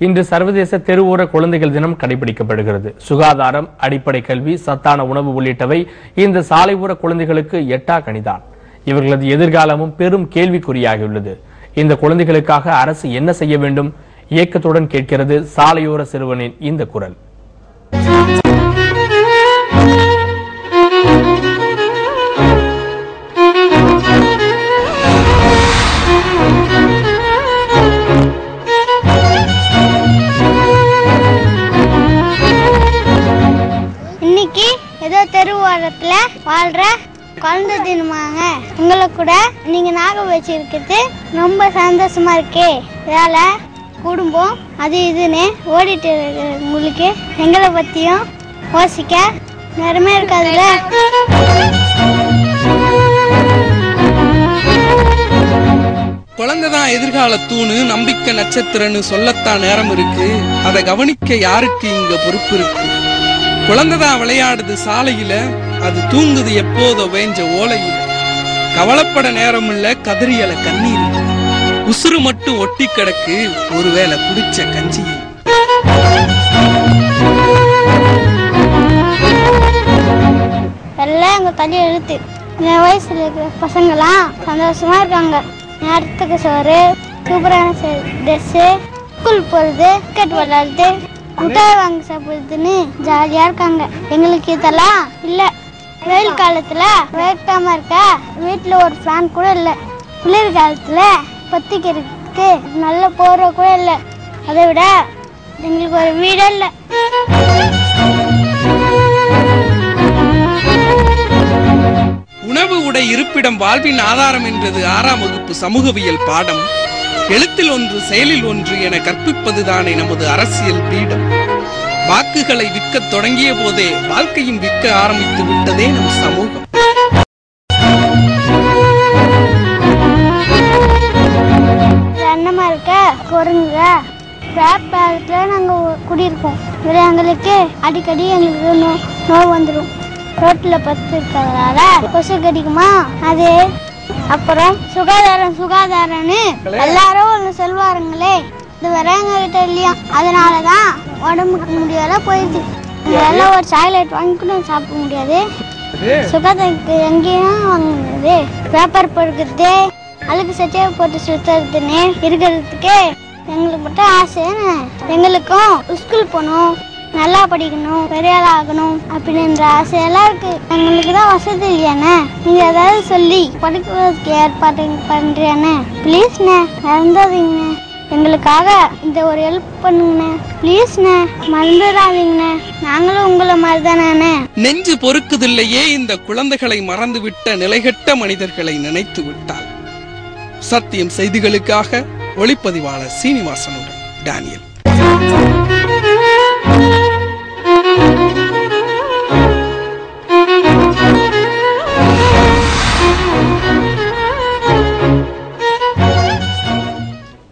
இன்று சர்வதேச தெருவோர குழந்தைகள் தினம் கடைபிடிக்கப்படுகிறது. சுகாதாரம், அடிப்படை கல்வி, சத்தான உணவு உள்ளிட்டவை இந்த சாலையோர குழந்தைகளுக்கு எட்டா கனிதான். இவர்களது எதிர்காலமும் பெரும் கேள்விக்குறியாகியுள்ளது. இந்த குழந்தைகளுக்காக அரசு என்ன செய்ய வேண்டும்? இயக்கத்துடன் கேட்கிறது சாலையோர சிறுவனின் இந்த குரல். இன்னைக்கு ஏதோ தெருவோரத்துல வாழ்ற குழந்தை தினமாங்க. உங்களை கூட நீங்க ஞாபகம் வச்சிருக்கிறது ரொம்ப சந்தோஷமா இருக்கு. இதால குடும்பம் அது இதுன்னு ஓடிட்டு உங்களுக்கு எங்களை பத்தியும் யோசிக்க நேரமே இருக்காதுல்ல. குழந்தைதான் எதிர்கால தூணு, நம்பிக்கை நட்சத்திரன்னு சொல்லத்தான் நேரம் இருக்கு. அதை கவனிக்க யாருக்கு இங்க பொறுப்பு இருக்கு? குழந்தைதான் விளையாடுது சாலையில, அது தூங்குது எப்போதோ வேஞ்ச ஓலையில. கவலைப்பட நேரம் இல்ல, கதறியல கண்ணீர், உசுறு மட்டும் ஒட்டி கிடக்கு ஒருவேளை குடிச்ச கஞ்சியில். எல்லாம் எங்க தள்ளி எழுத்து. என் வயசுல இருக்கிற பசங்களாம் சந்தோஷமா இருக்காங்க. நேரத்துக்கு சோறு, சூப்பரான ட்ரெஸ்ஸு, ஸ்கூல் போறது, கிரிக்கெட் விளையாடுறது, முட்டாய் வாங்கி சாப்பிடுறதுன்னு ஜாலியா இருக்காங்க. எங்களுக்கு இதெல்லாம் இல்ல. வெயில் காலத்துல வேர்க்காம இருக்க வீட்டுல ஒரு ஃபேன் கூட இல்ல. குளிர் காலத்துல பத்திக்கிறதுக்கு நல்ல போற கூட இல்ல. அதை விட எங்களுக்கு ஒரு வீடே இல்ல. உணவு, உடை, இருப்பிடம் வாழ்வின் ஆதாரம் என்றது 6ஆம் வகுப்பு சமூகவியல் பாடம். எழுத்தில் ஒன்று, செயலில் ஒன்று என கற்பிப்பதுதானே நமது அரசியல் பீடம். வாக்குகளை விற்க தொடங்கிய போதே வாழ்க்கையும் விற்க ஆரம்பித்து விட்டதே நம் சமூகம். அண்ணமா இருக்க குரங்குங்க வேப்பத்துல நாங்க குடியிருக்கோம். எங்களுக்கு அடிக்கடி எங்களுக்கு நோவு வந்துடும். ரோட்ல பத்து இருக்கிறதால கொசு கடிக்குமா அது. அப்புறம் சுகாதாரம்னு எல்லாரும் ஒண்ணு சொல்வாருங்களே, இது வர எங்க கிட்ட இல்லையா. அதனாலதான் உடம்புக்கு முடியாத போயிடுது. எல்லாம் ஒரு சாக்லேட் வாங்கி கூட சாப்பிட முடியாது. சுகாதாரத்துக்கு எங்கேயும் வாங்க முடியாது. பேப்பர் பொறுக்கிறது, அழுக்கு சட்டையை போட்டு சுத்துறதுன்னு இருக்கிறதுக்கு எங்களுக்கு மட்டும் ஆசை. எங்களுக்கும் ஸ்கூல் போகணும், நல்லா படிக்கணும், பெரிய ஆள் ஆகணும் அப்படின்ற ஆசையெல்லாம் இருக்கு. எங்களுக்கு தான் வசதி இல்லையாண்ணே. நீங்க ஏதாவது சொல்லி படிக்கிறதுக்கு ஏற்பாடு பண்றியாண்ணே? ப்ளீஸ்ண்ணே, மறந்துடாதீங்கண்ணே. எங்களுக்காக இந்த ஒரு ஹெல்ப் பண்ணுங்கண்ணே, ப்ளீஸ்ண்ணே, மறந்துடாதீங்கண்ணே. நாங்களும் உங்களை மாதிரிதானே. நெஞ்சு பொறுக்குதில்லையே இந்த குழந்தைகளை மறந்துவிட்ட நிலைகட்ட மனிதர்களை நினைத்து விட்டால். சத்தியம் செய்திகளுக்காக ஒளிப்பதிவாளர் சீனிவாசனுடன் டேனியல்.